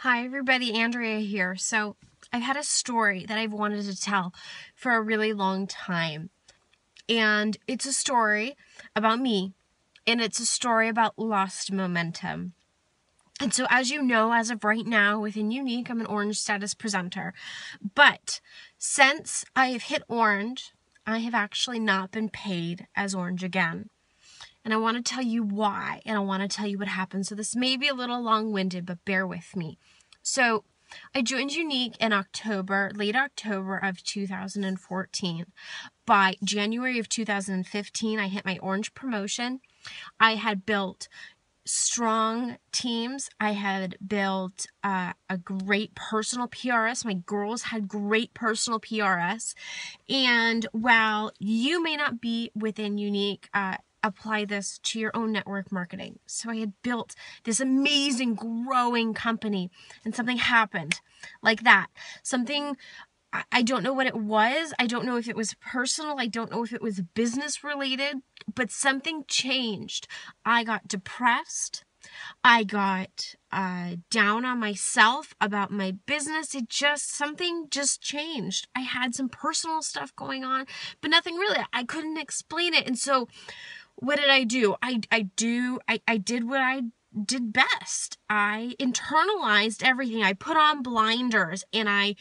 Hi everybody, Andrea here. So I've had a story that I've wanted to tell for a really long time. And it's a story about me, and it's a story about lost momentum. And so as you know, as of right now, within Younique, I'm an orange status presenter. But since I have hit orange, I have actually not been paid as orange again. And I want to tell you why, and I want to tell you what happened. So this may be a little long-winded, but bear with me. So I joined Younique in late October of 2014. By January of 2015, I hit my orange promotion. I had built strong teams. I had built a great personal PRS. My girls had great personal PRS. And while you may not be within Younique, apply this to your own network marketing. So I had built this amazing growing company, and something happened like that. Something, I don't know what it was. I don't know if it was personal. I don't know if it was business related, but something changed. I got depressed. I got down on myself about my business. Something just changed. I had some personal stuff going on, but nothing really. I couldn't explain it. And so what did I do? I did what I did best. I internalized everything. I put on blinders, and I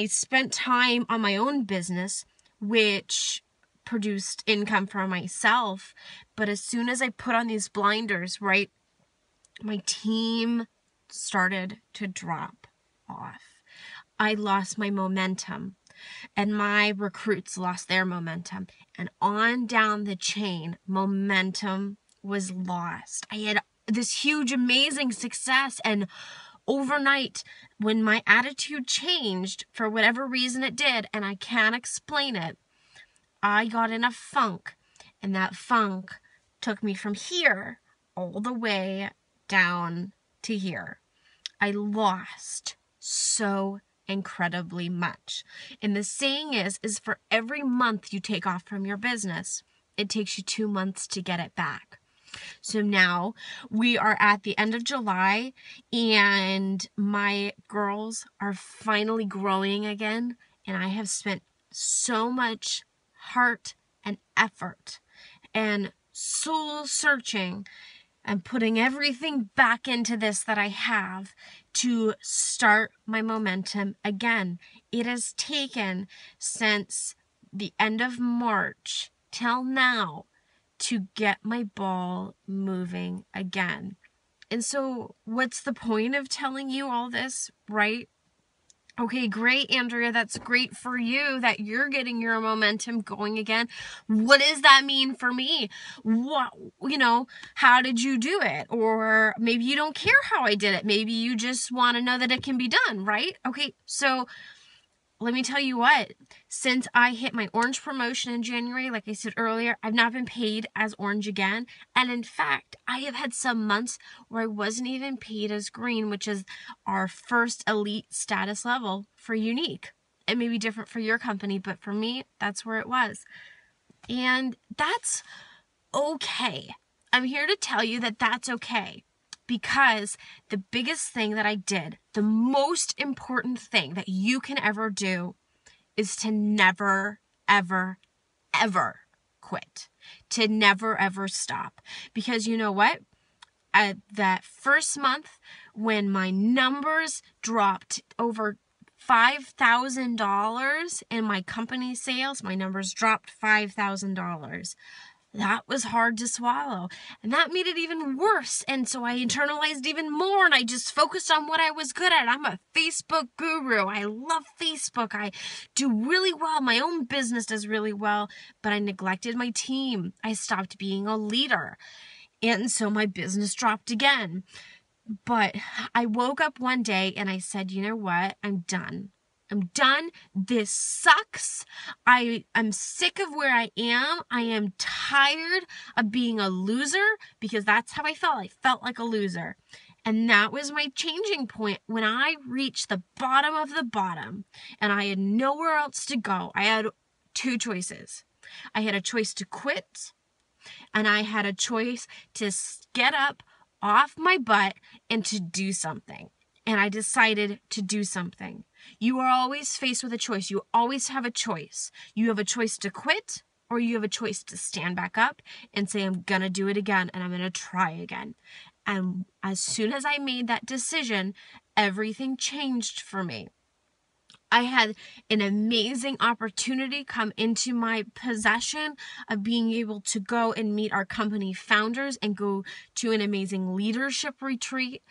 spent time on my own business, which produced income for myself. But as soon as I put on these blinders, right, my team started to drop off. I lost my momentum, and my recruits lost their momentum, and on down the chain, momentum was lost. I had this huge, amazing success, and overnight, when my attitude changed, for whatever reason it did, and I can't explain it, I got in a funk, and that funk took me from here all the way down to here. I lost so incredibly much. And the saying is for every month you take off from your business, it takes you 2 months to get it back. So now we are at the end of July, and my girls are finally growing again, and I have spent so much heart and effort and soul searching and putting everything back into this that I have to start my momentum again. It has taken since the end of March till now to get my ball moving again. And so what's the point of telling you all this, right? Okay, great, Andrea. That's great for you that you're getting your momentum going again. What does that mean for me? How did you do it? Or maybe you don't care how I did it. Maybe you just want to know that it can be done, right? Okay, so let me tell you what, since I hit my orange promotion in January, like I said earlier, I've not been paid as orange again. And in fact, I have had some months where I wasn't even paid as green, which is our first elite status level for Younique. It may be different for your company, but for me, that's where it was. And that's okay. I'm here to tell you that that's okay. Because the biggest thing that I did, the most important thing that you can ever do, is to never, ever, ever quit. To never, ever stop. Because you know what? That first month, when my numbers dropped over $5,000 in my company sales, my numbers dropped $5,000. That was hard to swallow, and that made it even worse. And so I internalized even more, and I just focused on what I was good at. I'm a Facebook guru. I love Facebook. I do really well. My own business does really well, but I neglected my team. I stopped being a leader, and so my business dropped again. But I woke up one day and I said, you know what? I'm done. I'm done. This sucks. I'm sick of where I am. I am tired of being a loser, because that's how I felt. I felt like a loser. And that was my changing point when I reached the bottom of the bottom and I had nowhere else to go. I had two choices. I had a choice to quit, and I had a choice to get up off my butt and to do something. and I decided to do something. You are always faced with a choice. You always have a choice. You have a choice to quit, or you have a choice to stand back up and say, I'm going to do it again, and I'm going to try again. And as soon as I made that decision, everything changed for me. I had an amazing opportunity come into my possession of being able to go and meet our company founders and go to an amazing leadership retreat.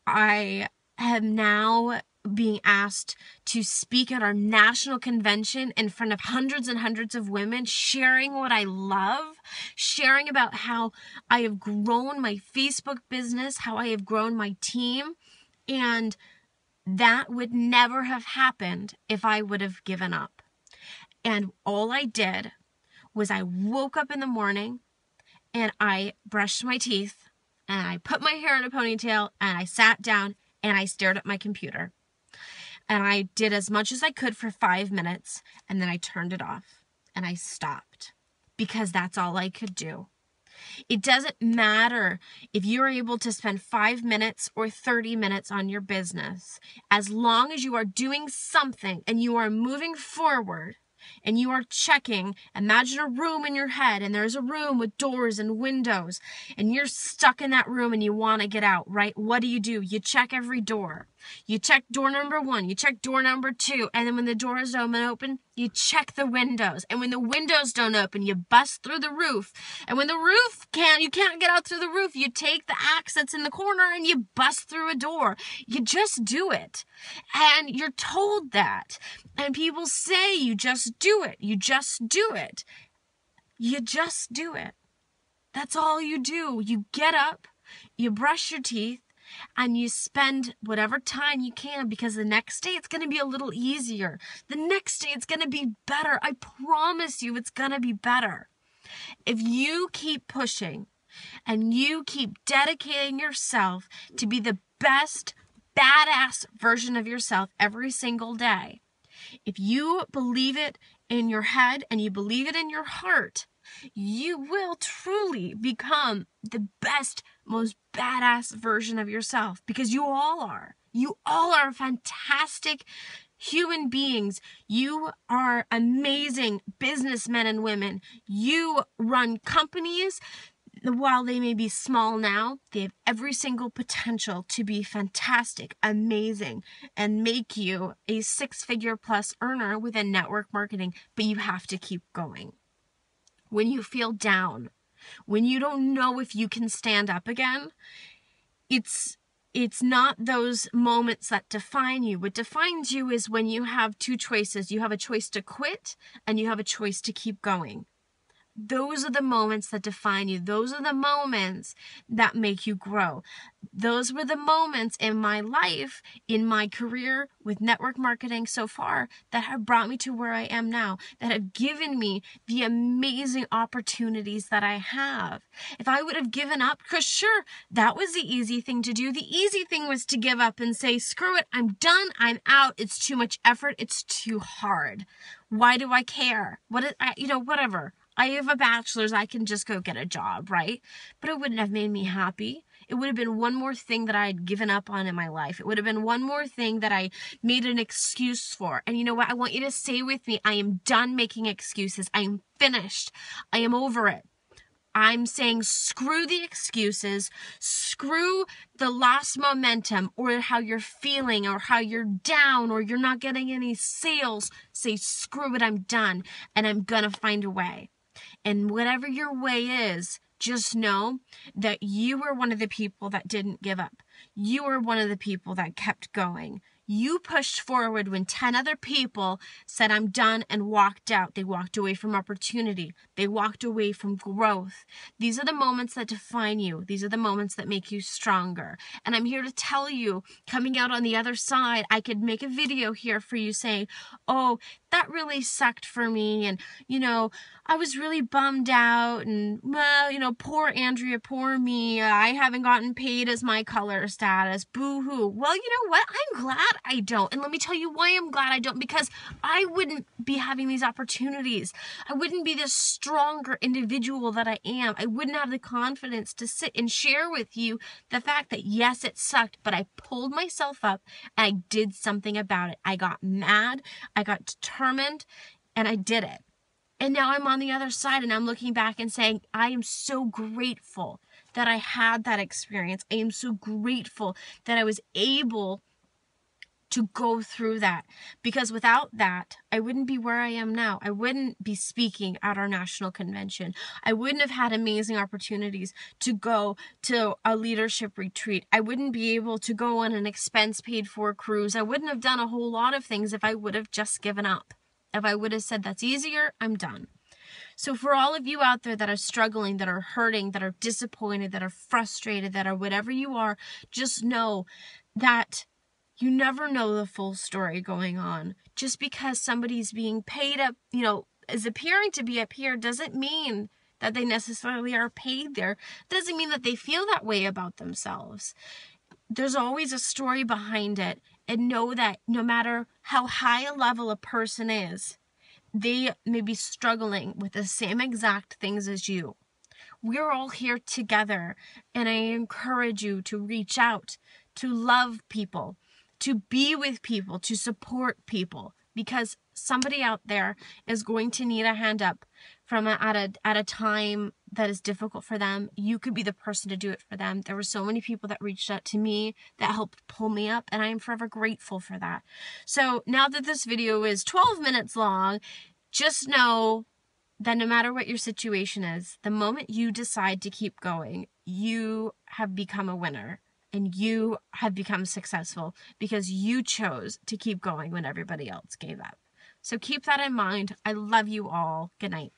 I am now being asked to speak at our national convention in front of hundreds and hundreds of women, sharing what I love, sharing about how I have grown my Facebook business, how I have grown my team, and that would never have happened if I would have given up. And all I did was I woke up in the morning and I brushed my teeth and I put my hair in a ponytail and I sat down and I stared at my computer. And I did as much as I could for 5 minutes, and then I turned it off and I stopped because that's all I could do. It doesn't matter if you're able to spend 5 minutes or 30 minutes on your business. As long as you are doing something and you are moving forward and you are checking, imagine a room in your head, and there's a room with doors and windows, and you're stuck in that room and you want to get out, right? What do? You check every door. You check door number 1, you check door number 2, and then when the doors don't open, you check the windows. And when the windows don't open, you bust through the roof. And when the roof you can't get out through the roof, you take the axe that's in the corner and you bust through a door. You just do it. And you're told that. And people say you just do it. You just do it. You just do it. That's all you do. You get up, you brush your teeth, and you spend whatever time you can, because the next day it's going to be a little easier. The next day it's going to be better. I promise you it's going to be better. If you keep pushing and you keep dedicating yourself to be the best badass version of yourself every single day, if you believe it in your head and you believe it in your heart, you will truly become the best, most badass version of yourself, because you all are. You all are fantastic human beings. You are amazing businessmen and women. You run companies. While they may be small now, they have every single potential to be fantastic, amazing, and make you a 6-figure plus earner within network marketing. But you have to keep going. When you feel down, when you don't know if you can stand up again, it's not those moments that define you. What defines you is when you have 2 choices. You have a choice to quit and you have a choice to keep going. Those are the moments that define you. Those are the moments that make you grow. Those were the moments in my life, in my career with network marketing so far, that have brought me to where I am now, that have given me the amazing opportunities that I have. If I would have given up, because sure, that was the easy thing to do. The easy thing was to give up and say, screw it, I'm done, I'm out, it's too much effort, it's too hard. Why do I care? Whatever. I have a bachelor's, I can just go get a job, right? But it wouldn't have made me happy. It would have been one more thing that I had given up on in my life. It would have been one more thing that I made an excuse for. And you know what? I want you to say with me, I am done making excuses. I am finished. I am over it. I'm saying screw the excuses, screw the lost momentum or how you're feeling or how you're down or you're not getting any sales. Say, screw it, I'm done, and I'm going to find a way. And whatever your way is, just know that you were one of the people that didn't give up. You were one of the people that kept going. You pushed forward when 10 other people said, I'm done, and walked out. They walked away from opportunity. They walked away from growth. These are the moments that define you. These are the moments that make you stronger. And I'm here to tell you, coming out on the other side, I could make a video here for you saying, oh, that really sucked for me. And, I was really bummed out. And, well, poor Andrea, poor me. I haven't gotten paid as my color status. Boo-hoo. Well, you know what? I'm glad I don't. And let me tell you why I'm glad I don't. Because I wouldn't be having these opportunities. I wouldn't be this stronger individual that I am. I wouldn't have the confidence to sit and share with you the fact that, yes, it sucked, but I pulled myself up and I did something about it. I got mad, I got determined, and I did it. And now I'm on the other side and I'm looking back and saying, I am so grateful that I had that experience. I am so grateful that I was able to go through that, because without that, I wouldn't be where I am now. I wouldn't be speaking at our national convention. I wouldn't have had amazing opportunities to go to a leadership retreat. I wouldn't be able to go on an expense paid for cruise. I wouldn't have done a whole lot of things if I would have just given up. If I would have said, that's easier, I'm done. So for all of you out there that are struggling, that are hurting, that are disappointed, that are frustrated, that are whatever you are, just know that you never know the full story going on. Just because somebody's being paid up, is appearing to be up here, doesn't mean that they necessarily are paid there. Doesn't mean that they feel that way about themselves. There's always a story behind it. And know that no matter how high a level a person is, they may be struggling with the same exact things as you. We're all here together. And I encourage you to reach out, to love people, to be with people, to support people, because somebody out there is going to need a hand up at a time that is difficult for them. You could be the person to do it for them. There were so many people that reached out to me that helped pull me up, and I am forever grateful for that. So now that this video is 12 minutes long, just know that no matter what your situation is, the moment you decide to keep going, you have become a winner. And you have become successful because you chose to keep going when everybody else gave up. So keep that in mind. I love you all. Good night.